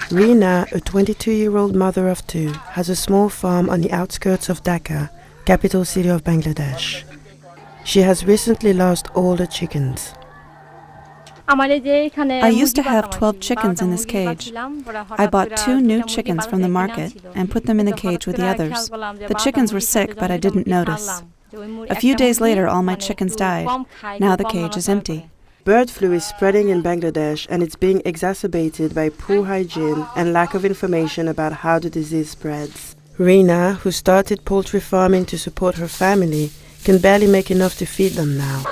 Reena, a 22-year-old mother of two, has a small farm on the outskirts of Dhaka, capital city of Bangladesh. She has recently lost all the chickens. I used to have 12 chickens in this cage. I bought 2 new chickens from the market and put them in the cage with the others. The chickens were sick, but I didn't notice. A few days later, all my chickens died. Now the cage is empty. Bird flu is spreading in Bangladesh, and it's being exacerbated by poor hygiene and lack of information about how the disease spreads. Reena, who started poultry farming to support her family, can barely make enough to feed them now.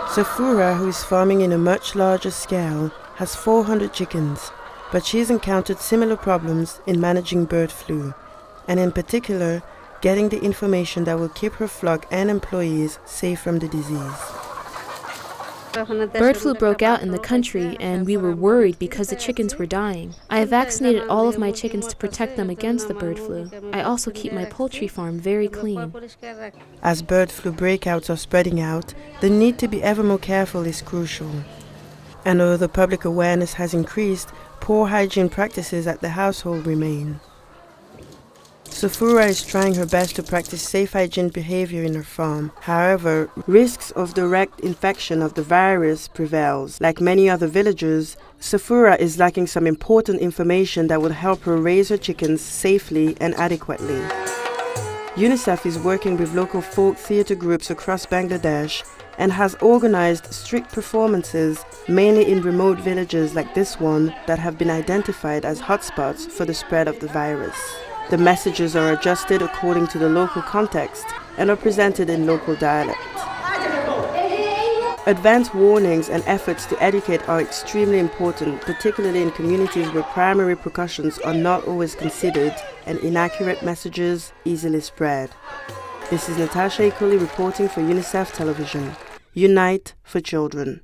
Safura, who is farming in a much larger scale, has 400 chickens, but she's encountered similar problems in managing bird flu, and in particular, getting the information that will keep her flock and employees safe from the disease. Bird flu broke out in the country, and we were worried because the chickens were dying. I have vaccinated all of my chickens to protect them against the bird flu. I also keep my poultry farm very clean. As bird flu breakouts are spreading out, the need to be ever more careful is crucial. And although the public awareness has increased, poor hygiene practices at the household remain. Safura is trying her best to practice safe hygiene behavior in her farm. However, risks of direct infection of the virus prevails. Like many other villagers, Safura is lacking some important information that would help her raise her chickens safely and adequately. UNICEF is working with local folk theatre groups across Bangladesh and has organized strict performances, mainly in remote villages like this one that have been identified as hotspots for the spread of the virus. The messages are adjusted according to the local context and are presented in local dialect. Advance warnings and efforts to educate are extremely important, particularly in communities where primary precautions are not always considered and inaccurate messages easily spread. This is Natasha Ikuli reporting for UNICEF Television. Unite for Children.